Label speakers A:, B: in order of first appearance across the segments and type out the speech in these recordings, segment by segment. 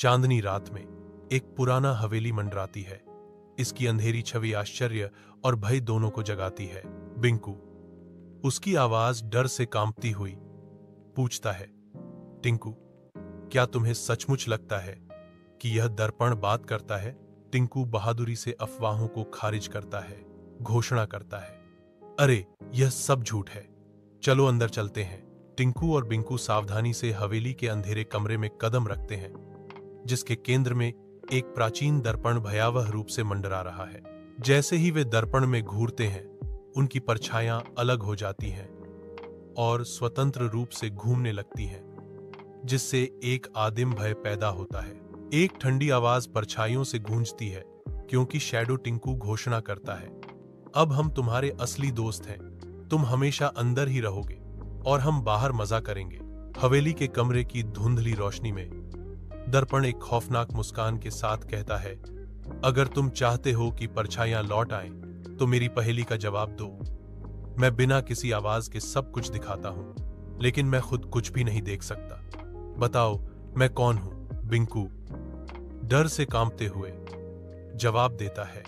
A: चांदनी रात में एक पुराना हवेली मंडराती है। इसकी अंधेरी छवि आश्चर्य और भय दोनों को जगाती है। बिंकू, उसकी आवाज डर से कांपती हुई, पूछता है, टिंकू, क्या तुम्हें सचमुच लगता है कि यह दर्पण बात करता है? टिंकू बहादुरी से अफवाहों को खारिज करता है, घोषणा करता है, अरे यह सब झूठ है, चलो अंदर चलते हैं। टिंकू और बिंकू सावधानी से हवेली के अंधेरे कमरे में कदम रखते हैं, जिसके केंद्र में एक प्राचीन दर्पण भयावह रूप से मंडरा रहा है। जैसे ही वे दर्पण में घूरते हैं, उनकी परछाइयां अलग हो जाती हैं और स्वतंत्र रूप से घूमने लगती हैं, जिससे एक आदिम भय पैदा होता है। एक ठंडी आवाज परछाइयों से गूंजती है, क्योंकि शैडो टिंकू घोषणा करता है, अब हम तुम्हारे असली दोस्त हैं, तुम हमेशा अंदर ही रहोगे और हम बाहर मजा करेंगे। हवेली के कमरे की धुंधली रोशनी में दर्पण एक खौफनाक मुस्कान के साथ कहता है, अगर तुम चाहते हो कि परछाइयां लौट आएं, तो मेरी पहेली का जवाब दो। मैं बिना किसी आवाज के सब कुछ दिखाता हूं, लेकिन मैं खुद कुछ भी नहीं देख सकता। बताओ, मैं कौन हूं? बिंकू डर से कांपते हुए जवाब देता है,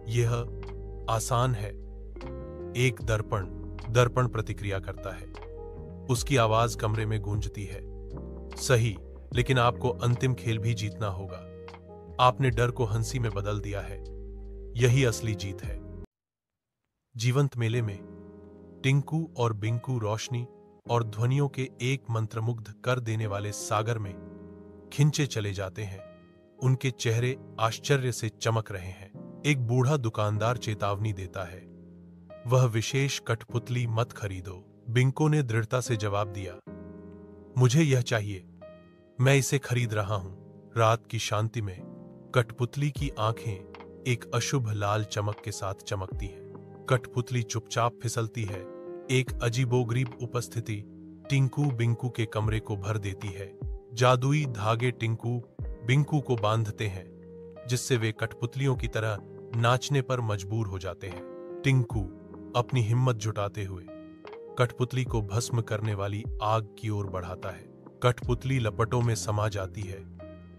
A: यह आसान है। एक दर्पण प्रतिक्रिया करता है। उसकी आवाज कमरे में गूंजती है, सही, लेकिन आपको अंतिम खेल भी जीतना होगा। आपने डर को हंसी में बदल दिया है, यही असली जीत है। जीवंत मेले में टिंकू और बिंकू रोशनी और ध्वनियों के एक मंत्रमुग्ध कर देने वाले सागर में खिंचे चले जाते हैं। उनके चेहरे आश्चर्य से चमक रहे हैं। एक बूढ़ा दुकानदार चेतावनी देता है, वह विशेष कठपुतली मत खरीदो। बिंकू ने दृढ़ता से जवाब दिया, मुझे यह चाहिए, मैं इसे खरीद रहा हूं। रात की शांति में कठपुतली की आंखें एक अशुभ लाल चमक के साथ चमकती हैं। कठपुतली चुपचाप फिसलती है। एक अजीबोगरीब उपस्थिति टिंकू बिंकू के कमरे को भर देती है। जादुई धागे टिंकू बिंकू को बांधते हैं, जिससे वे कठपुतलियों की तरह नाचने पर मजबूर हो जाते हैं। टिंकू अपनी हिम्मत जुटाते हुए कठपुतली को भस्म करने वाली आग की ओर बढ़ाता है। कठपुतली लपटों में समा जाती है,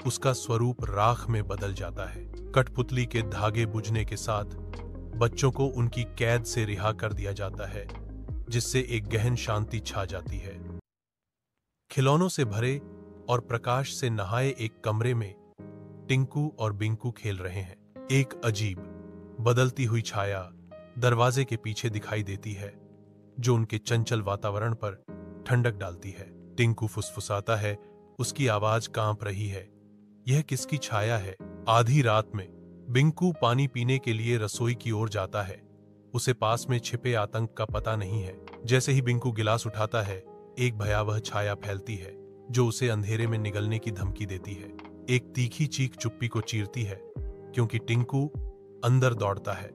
A: उसका स्वरूप राख में बदल जाता है। कठपुतली के धागे बुझने के साथ बच्चों को उनकी कैद से रिहा कर दिया जाता है, जिससे एक गहन शांति छा जाती है। खिलौनों से भरे और प्रकाश से नहाए एक कमरे में टिंकू और बिंकू खेल रहे हैं। एक अजीब बदलती हुई छाया दरवाजे के पीछे दिखाई देती है, जो उनके चंचल वातावरण पर ठंडक डालती है। टिंकू फुसफुसाता है, उसकी आवाज कांप रही है, यह किसकी छाया है? आधी रात में बिंकू पानी पीने के लिए रसोई की ओर जाता है। उसे पास में छिपे आतंक का पता नहीं है। जैसे ही बिंकू गिलास उठाता है, एक भयावह छाया फैलती है, जो उसे अंधेरे में निगलने की धमकी देती है। एक तीखी चीख चुप्पी को चीरती है, क्योंकि टिंकू अंदर दौड़ता है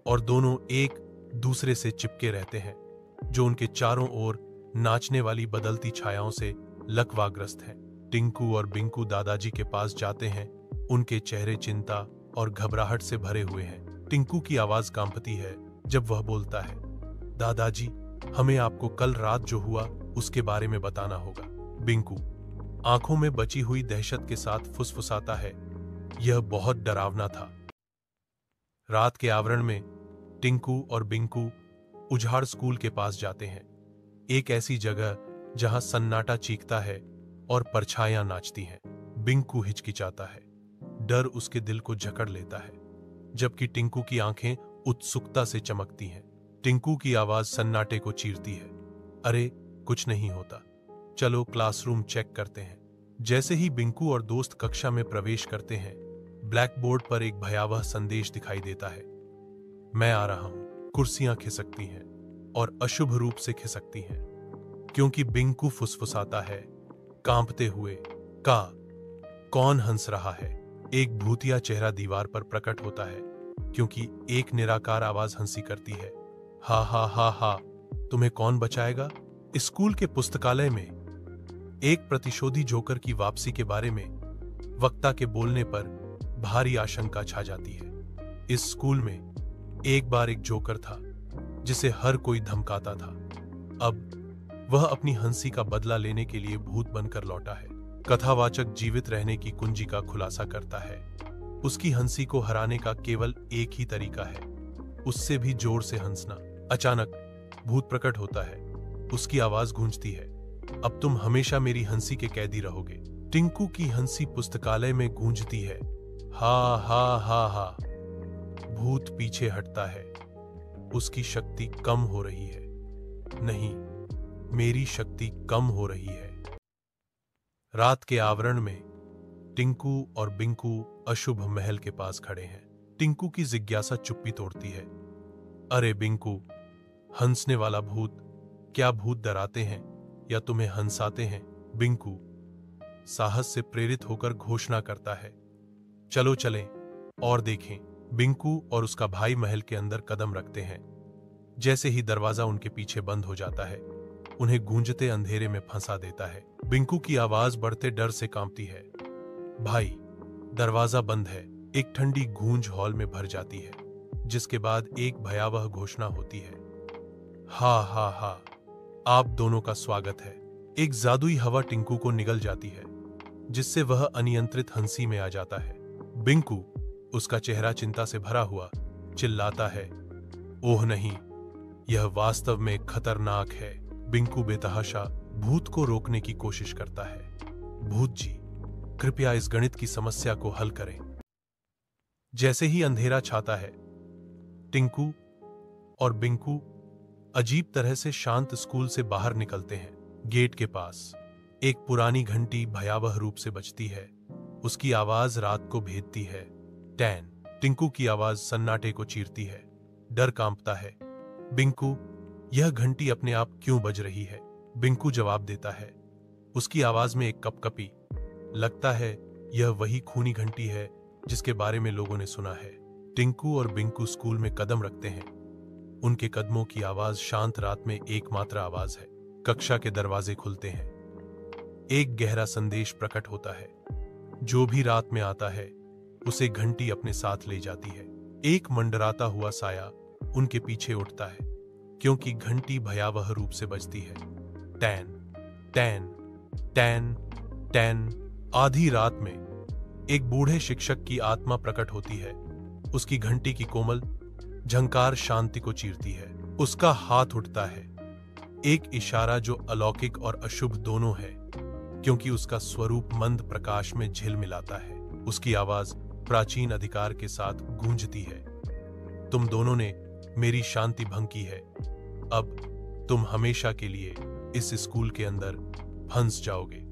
A: और दोनों एक दूसरे से चिपके रहते हैं, जो उनके चारों ओर नाचने वाली बदलती छायाओं से लकवाग्रस्त हैं। टिंकू और बिंकू दादाजी के पास जाते हैं। उनके चेहरे चिंता और घबराहट से भरे हुए हैं। टिंकू की आवाज कांपती है जब वह बोलता है, दादाजी, हमें आपको कल रात जो हुआ उसके बारे में बताना होगा। बिंकू आंखों में बची हुई दहशत के साथ फुसफुसाता है, यह बहुत डरावना था। रात के आवरण में टिंकू और बिंकू उजाड़ स्कूल के पास जाते हैं, एक ऐसी जगह जहां सन्नाटा चीखता है और परछाइयां नाचती हैं। बिंकू हिचकिचाता है, डर उसके दिल को जकड़ लेता है, जबकि टिंकू की आंखें उत्सुकता से चमकती हैं। टिंकू की आवाज सन्नाटे को चीरती है, अरे कुछ नहीं होता, चलो क्लासरूम चेक करते हैं। जैसे ही बिंकू और दोस्त कक्षा में प्रवेश करते हैं, ब्लैक बोर्ड पर एक भयावह संदेश दिखाई देता है, मैं आ रहा हूं। कुर्सियां खिसकती हैं और अशुभ रूप से खिसकती हैं, क्योंकि बिंकू फुसफुसाता है कांपते हुए, कौन हंस रहा है? एक भूतिया चेहरा दीवार पर प्रकट होता है, क्योंकि एक निराकार आवाज हंसी करती है, हा हा हा हा, तुम्हें कौन बचाएगा? स्कूल के पुस्तकालय में एक प्रतिशोधी जोकर की वापसी के बारे में वक्ता के बोलने पर भारी आशंका छा जाती है। इस स्कूल में एक बार एक जोकर था, जिसे हर कोई धमकाता था। अब वह अपनी हंसी का बदला लेने के लिए भूत बनकर लौटा है। कथावाचक जीवित रहने की कुंजी का खुलासा करता है। उसकी हंसी को हराने का केवल एक ही तरीका है, उससे भी जोर से हंसना। अचानक भूत प्रकट होता है। उसकी आवाज गूंजती है, अब तुम हमेशा मेरी हंसी के कैदी रहोगे। टिंकू की हंसी पुस्तकालय में गूंजती है। हा हा हा हा। भूत पीछे हटता है। उसकी शक्ति कम हो रही है। नहीं, मेरी शक्ति कम हो रही है। रात के आवरण में टिंकू और बिंकू अशुभ महल के पास खड़े हैं। टिंकू की जिज्ञासा चुप्पी तोड़ती है। अरे बिंकू, हंसने वाला भूत, क्या भूत डराते हैं या तुम्हें हंसाते हैं? बिंकू साहस से प्रेरित होकर घोषणा करता है, चलो चलें और देखें। बिंकू और उसका भाई महल के अंदर कदम रखते हैं। जैसे ही दरवाजा उनके पीछे बंद हो जाता है, उन्हें गूंजते अंधेरे में फंसा देता है। बिंकू की आवाज बढ़ते डर से कांपती है। भाई, दरवाजा बंद है। एक ठंडी गूंज हॉल में भर जाती है, जिसके बाद एक भयावह घोषणा होती है, हा हा हा, आप दोनों का स्वागत है। एक जादुई हवा टिंकू को निगल जाती है, जिससे वह अनियंत्रित हंसी में आ जाता है। बिंकू, उसका चेहरा चिंता से भरा हुआ, चिल्लाता है, ओह नहीं, यह वास्तव में खतरनाक है। बिंकू बेतहाशा भूत को रोकने की कोशिश करता है। भूत जी, कृपया इस गणित की समस्या को हल करें। जैसे ही अंधेरा छाता है, टिंकू और बिंकू अजीब तरह से शांत स्कूल से बाहर निकलते हैं। गेट के पास एक पुरानी घंटी भयावह रूप से बजती है। उसकी आवाज रात को भेदती है। टैन। टिंकू की आवाज सन्नाटे को चीरती है। डर कांपता है। बिंकू, यह घंटी अपने आप क्यों बज रही है? बिंकू जवाब देता है। उसकी आवाज में एक कपकपी। लगता है यह वही खूनी घंटी है जिसके बारे में लोगों ने सुना है। टिंकू और बिंकू स्कूल में कदम रखते हैं। उनके कदमों की आवाज शांत रात में एकमात्र आवाज है। कक्षा के दरवाजे खुलते हैं। एक गहरा संदेश प्रकट होता है। जो भी रात में आता है, उसे घंटी अपने साथ ले जाती है। एक मंडराता हुआ साया उनके पीछे उठता है, क्योंकि घंटी भयावह रूप से बजती है। Tan tan tan tan. आधी रात में एक बूढ़े शिक्षक की आत्मा प्रकट होती है। उसकी घंटी की कोमल झंकार शांति को चीरती है। उसका हाथ उठता है, एक इशारा जो अलौकिक और अशुभ दोनों है, क्योंकि उसका स्वरूप मंद प्रकाश में झिलमिलाता है। उसकी आवाज प्राचीन अधिकार के साथ गूंजती है, तुम दोनों ने मेरी शांति भंग की है। अब तुम हमेशा के लिए इस स्कूल के अंदर फंस जाओगे।